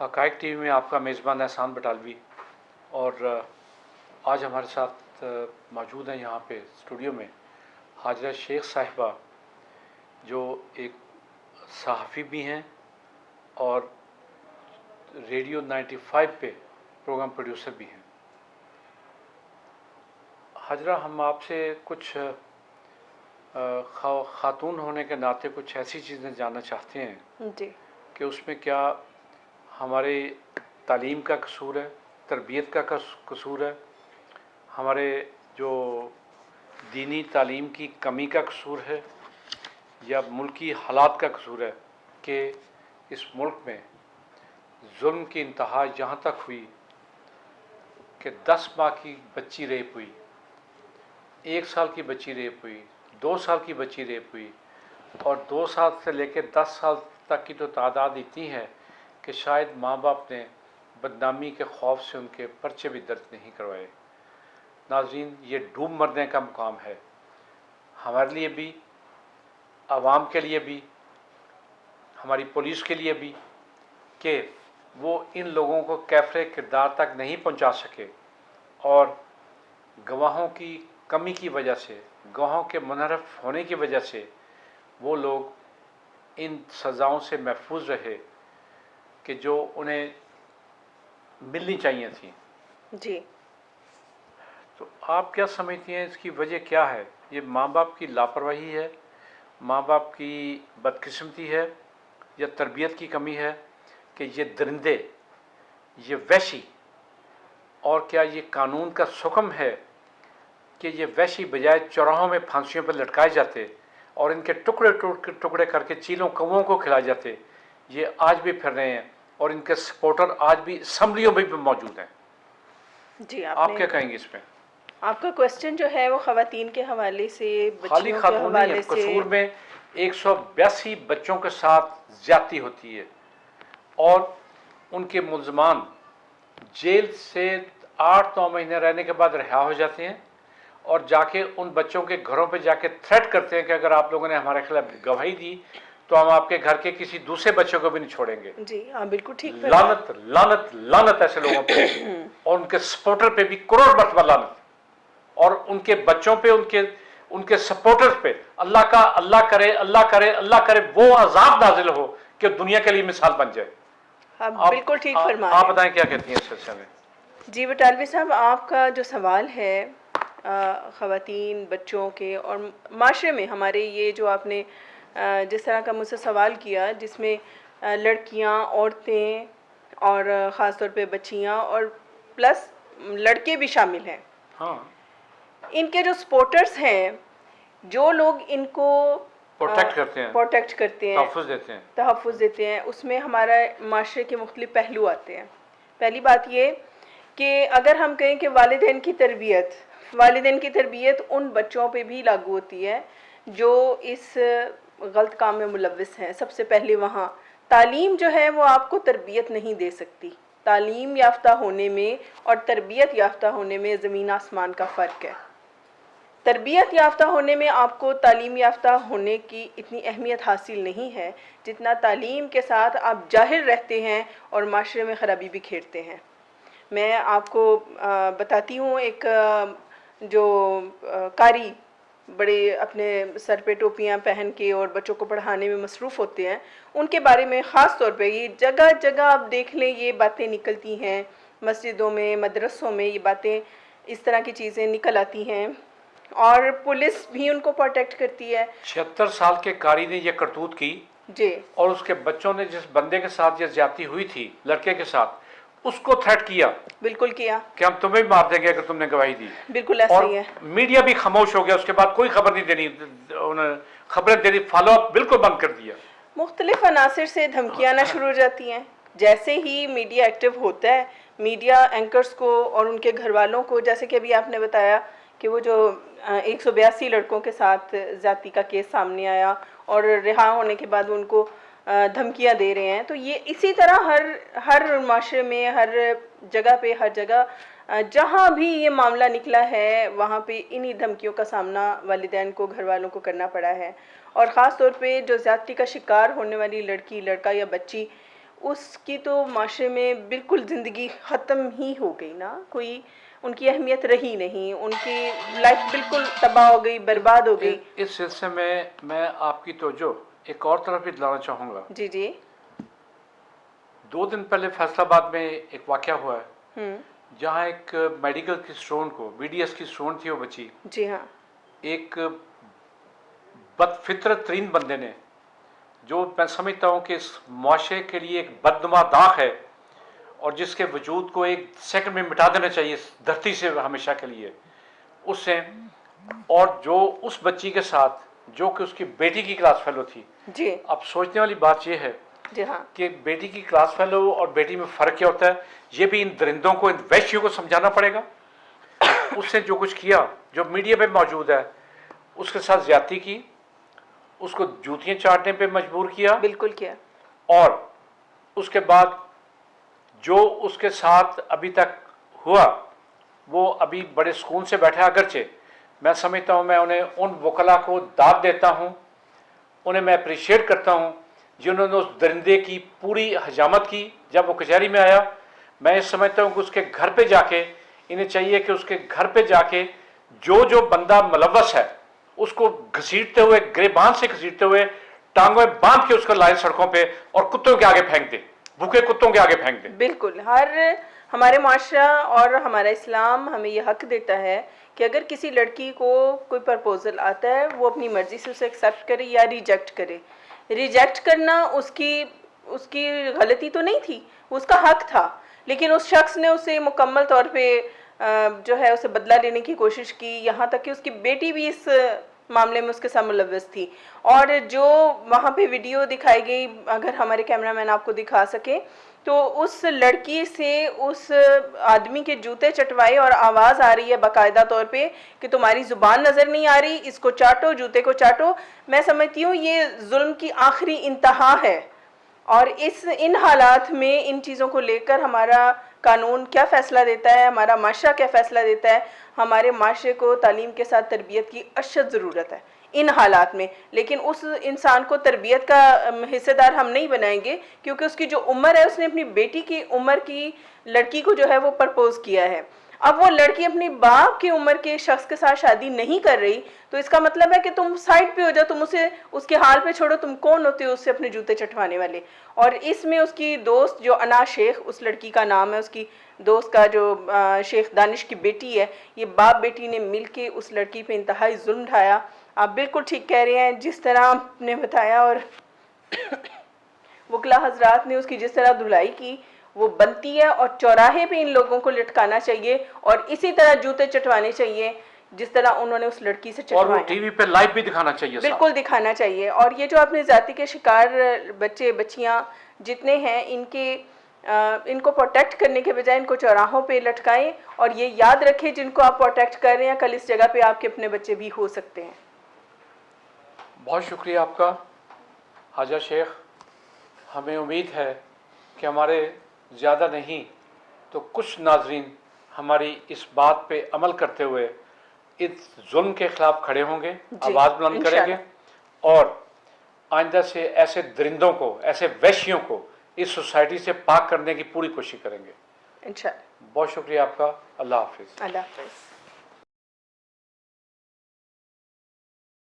حقائق T V میں آپ کا میزبان احسان بٹالوی، اور آج ہمارے ساتھ موجود ہیں یہاں پہ اسٹوڈیو میں حاجرہ شیخ صاحبہ، جو ایک صحافی بھی ہیں اور ریڈیو 95 پہ پروگرام پروڈیوسر بھی ہیں۔ حاجرہ، ہم آپ سے کچھ خاتون ہونے کے ناطے کچھ ایسی چیزیں جاننا چاہتے ہیں جی کہ اس میں کیا ہمارے تعلیم کا قصور ہے، تربیت کا قصور ہے، ہمارے جو دینی تعلیم کی کمی کا قصور ہے، یا ملکی حالات کا قصور ہے کہ اس ملک میں ظلم کی انتہا یہاں تک ہوئی کہ 10 ماہ کی بچی ریپ ہوئی، 1 سال کی بچی ریپ ہوئی، 2 سال کی بچی ریپ ہوئی، اور 2 سال سے لے کے 10 سال تک کی تو تعداد اتنی ہے کہ شاید ماں باپ نے بدنامی کے خوف سے ان کے پرچے بھی درج نہیں کروائے۔ ناظرین، یہ ڈوب مرنے کا مقام ہے ہمارے لیے بھی، عوام کے لیے بھی، ہماری پولیس کے لیے بھی، کہ وہ ان لوگوں کو کیفر کردار تک نہیں پہنچا سکے، اور گواہوں کی کمی کی وجہ سے، گواہوں کے منحرف ہونے کی وجہ سے وہ لوگ ان سزاؤں سے محفوظ رہے کہ جو انہیں ملنی چاہیے تھیں۔ جی تو آپ کیا سمجھتی ہیں اس کی وجہ کیا ہے؟ یہ ماں باپ کی لاپرواہی ہے، ماں باپ کی بدقسمتی ہے، یا تربیت کی کمی ہے کہ یہ درندے، یہ وحشی، اور کیا یہ قانون کا حکم ہے کہ یہ وحشی بجائے چوراہوں میں پھانسیوں پر لٹکائے جاتے اور ان کے ٹکڑے ٹکڑے کر کے چیلوں کووں کو کھلائے جاتے؟ یہ آج بھی پھر رہے ہیں اور ان کے سپورٹر آج بھی اسمبلیوں میں بھی موجود ہیں۔ جی آپ کیا کہیں گے اس میں؟ آپ کا کوسچن جو ہے وہ خواتین کے حوالے سے، خالی بچیوں کے خاتون نہیں ہے، حوالے سے۔ قصور میں 182 بچوں کے ساتھ زیادتی ہوتی ہے، اور ان کے ملزمان جیل سے 8-9 مہینے رہنے کے بعد رہا ہو جاتے ہیں، اور جا کے ان بچوں کے گھروں پہ جا کے تھریٹ کرتے ہیں کہ اگر آپ لوگوں نے ہمارے خلاف گواہی دی تو ہم آپ کے گھر کے کسی دوسرے بچوں کو بھی نہیں چھوڑیں گے۔ جی ہاں، بالکل ٹھیک لعنت لعنت لعنت ایسے لوگوں پہ، اور ان کے سپورٹر پہ بھی کروڑ مرتبہ لعنت، اور ان کے بچوں پہ، ان کے سپورٹرز پہ اللہ کرے اللہ کرے وہ عذاب نازل ہو کہ دنیا کے لیے مثال بن جائے۔ بالکل ٹھیک فرما رہے آپ ہیں۔ بتائیں کیا کہتی ہیں اس سلسلے میں؟ جی بٹالوی صاحب، آپ کا جو سوال ہے خواتین، بچوں کے اور معاشرے میں ہمارے، یہ جو آپ نے جس طرح کا مجھ سے سوال کیا، جس میں لڑکیاں، عورتیں اور خاص طور پہ بچیاں اور پلس لڑکے بھی شامل ہیں، ہاں، ان کے جو سپورٹرز ہیں، جو لوگ ان کو پروٹیکٹ کرتے ہیں، تحفظ دیتے ہیں، اس میں ہمارا معاشرے کے مختلف پہلو آتے ہیں۔ پہلی بات یہ کہ اگر ہم کہیں کہ والدین کی تربیت ان بچوں پہ بھی لاگو ہوتی ہے جو اس غلط کام میں ملوث ہیں۔ سب سے پہلے وہاں تعلیم جو ہے وہ آپ کو تربیت نہیں دے سکتی۔ تعلیم یافتہ ہونے میں اور تربیت یافتہ ہونے میں زمین آسمان کا فرق ہے۔ تربیت یافتہ ہونے میں آپ کو تعلیم یافتہ ہونے کی اتنی اہمیت حاصل نہیں ہے جتنا تعلیم کے ساتھ آپ جاہل رہتے ہیں اور معاشرے میں خرابی بھی کھیرتے ہیں۔ میں آپ کو بتاتی ہوں، ایک جو قاری بڑے اپنے سر پہ ٹوپیاں پہن کے اور بچوں کو پڑھانے میں مصروف ہوتے ہیں، ان کے بارے میں خاص طور پہ یہ جگہ جگہ آپ دیکھ لیں، یہ باتیں نکلتی ہیں، مسجدوں میں، مدرسوں میں یہ باتیں، اس طرح کی چیزیں نکل آتی ہیں، اور پولیس بھی ان کو پروٹیکٹ کرتی ہے۔ 76 سال کے قاری نے یہ کرتوت کی، جی، اور اس کے بچوں نے جس بندے کے ساتھ یہ زیادتی ہوئی تھی، لڑکے کے ساتھ، اس کو تھریٹ کیا، بالکل کیا کہ ہم تمہیں بھی مار دیں گے اگر تم نے گواہی دی، بالکل ایسا اور ہی ہے۔ میڈیا بھی خاموش ہو گیا، اس کے بعد کوئی خبر نہیں دینی، انہیں خبریں دینی، فالو اپ بالکل بند کر دیا۔ مختلف عناصر سے دھمکیاں آنا شروع ہو جاتی ہیں۔ جیسے ہی میڈیا ایکٹیو ہوتا ہے، میڈیا اینکرز کو اور ان کے گھر والوں کو، جیسے کہ ابھی آپ نے بتایا کہ وہ جو 182 لڑکوں کے ساتھ زیادتی کا کیس سامنے آیا اور رہا ہونے کے بعد ان کو دھمکیاں دے رہے ہیں، تو یہ اسی طرح ہر معاشرے میں، ہر جگہ پہ، ہر جگہ جہاں بھی یہ معاملہ نکلا ہے وہاں پہ انہی دھمکیوں کا سامنا والدین کو، گھر والوں کو کرنا پڑا ہے۔ اور خاص طور پہ جو زیادتی کا شکار ہونے والی لڑکی، لڑکا یا بچی، اس کی تو معاشرے میں بالکل زندگی ختم ہی ہو گئی نا, کوئی ان کی اہمیت رہی نہیں, ان کی لائف بالکل تباہ ہو گئی, برباد ہو گئی. اس سلسلے میں آپ کی توجہ ایک اور طرف بھی دلانا چاہوں گا. جی جی. 2 دن پہلے فیصل آباد میں ایک واقعہ ہوا ہے جہاں ایک میڈیکل کی اسٹوڈنٹ کو, BDS کی اسٹوڈنٹ تھی وہ بچی, جی ہاں, ایک بد فطرت ترین بندے نے, جو میں سمجھتا ہوں کہ اس معاشرے کے لیے ایک بدنما داغ ہے اور جس کے وجود کو ایک سیکنڈ میں مٹا دینا چاہیے اس دھرتی سے ہمیشہ کے لیے, اس سے, اور جو اس بچی کے ساتھ جو کہ اس کی بیٹی کی کلاس فیلو تھی. جی. اب سوچنے والی بات یہ ہے جی ہاں, کہ بیٹی کی کلاس فیلو اور بیٹی میں فرق کیا ہوتا ہے, یہ بھی ان درندوں کو, ان وحشیوں کو سمجھانا پڑے گا. اس نے جو کچھ کیا, جو میڈیا پہ موجود ہے, اس کے ساتھ زیادتی کی, اس کو جوتیاں چاٹنے پہ مجبور کیا. بالکل کیا. اور اس کے بعد جو اس کے ساتھ ابھی تک ہوا وہ ابھی بڑے سکون سے بیٹھا. اگرچہ میں سمجھتا ہوں, میں انہیں ان وکلا کو داد دیتا ہوں, انہیں میں اپریشیٹ کرتا ہوں جنہوں نے اس درندے کی پوری حجامت کی. جب وہ کچہری میں آیا, میں یہ سمجھتا ہوں کہ اس کے گھر پہ جا کے, انہیں چاہیے کہ اس کے گھر پہ جا کے جو بندہ ملوث ہے اس کو گھسیٹتے ہوئے, گریبان سے گھسیٹتے ہوئے, ٹانگوں میں باندھ کے اس کو لائے سڑکوں پہ اور کتوں کے آگے پھینک دے, بھوکے کتوں کے آگے پھینک دے. بالکل. ہمارے معاشرہ اور ہمارا اسلام ہمیں یہ حق دیتا ہے کہ اگر کسی لڑکی کو کوئی پرپوزل آتا ہے وہ اپنی مرضی سے اسے ایکسیپٹ کرے یا ریجیکٹ کرے. ریجیکٹ کرنا اس کی غلطی تو نہیں تھی, اس کا حق تھا, لیکن اس شخص نے اسے مکمل طور پہ جو ہے اسے بدلہ لینے کی کوشش کی, یہاں تک کہ اس کی بیٹی بھی اس معاملے میں اس کے ساتھ ملوث تھی. اور جو وہاں پہ ویڈیو دکھائی گئی, اگر ہمارے کیمرہ مین آپ کو دکھا سکے, تو اس لڑکی سے اس آدمی کے جوتے چٹوائے اور آواز آ رہی ہے باقاعدہ طور پہ کہ تمہاری زبان نظر نہیں آ رہی, اس کو چاٹو, جوتے کو چاٹو. میں سمجھتی ہوں یہ ظلم کی آخری انتہا ہے. اور ان حالات میں ان چیزوں کو لے کر ہمارا قانون کیا فیصلہ دیتا ہے, ہمارا معاشرہ کیا فیصلہ دیتا ہے. ہمارے معاشرے کو تعلیم کے ساتھ تربیت کی اشد ضرورت ہے ان حالات میں, لیکن اس انسان کو تربیت کا حصے دار ہم نہیں بنائیں گے کیونکہ اس کی جو عمر ہے, اس نے اپنی بیٹی کی عمر کی لڑکی کو جو ہے وہ پرپوز کیا ہے. اب وہ لڑکی اپنی باپ کی عمر کے شخص کے ساتھ شادی نہیں کر رہی, تو اس کا مطلب ہے کہ تم سائڈ پہ ہو جاؤ, تم اسے اس کے حال پہ چھوڑو, تم کون ہوتے ہو اس سے اپنے جوتے چٹوانے والے. اور اس میں اس کی دوست جو انا شیخ, اس لڑکی کا نام ہے, اس کی دوست کا جو شیخ دانش کی بیٹی ہے, یہ باپ بیٹی نے مل کے اس لڑکی پہ انتہائی ظلم ڈھایا. آپ بالکل ٹھیک کہہ رہے ہیں, جس طرح آپ نے بتایا اور وکلا حضرات نے اس کی جس طرح دھلائی کی وہ بنتی ہے, اور چوراہے پہ ان لوگوں کو لٹکانا چاہیے اور اسی طرح جوتے چٹوانے چاہیے جس طرح انہوں نے اس لڑکی سے چٹوایا. اور وہ ٹی وی پہ لائیو بھی دکھانا چاہیے. بالکل دکھانا چاہیے. اور یہ جو اپنے ذاتی کے شکار بچے بچیاں جتنے ہیں, ان کو پروٹیکٹ کرنے کے بجائے ان کو چوراہوں پہ لٹکائیں, اور یہ یاد رکھیں جن کو آپ پروٹیکٹ کر رہے ہیں کل اس جگہ پہ آپ کے اپنے بچے بھی ہو سکتے ہیں. بہت شکریہ آپ کا حاجہ شیخ. ہمیں امید ہے کہ ہمارے زیادہ نہیں تو کچھ ناظرین ہماری اس بات پہ عمل کرتے ہوئے اس ظلم کے خلاف کھڑے ہوں گے, آواز بلند کریں گے, اور آئندہ سے ایسے درندوں کو, ایسے وحشیوں کو اس سوسائٹی سے پاک کرنے کی پوری کوشش کریں گے انشاءاللہ. بہت شکریہ آپ کا. اللہ حافظ. اللہ حافظ.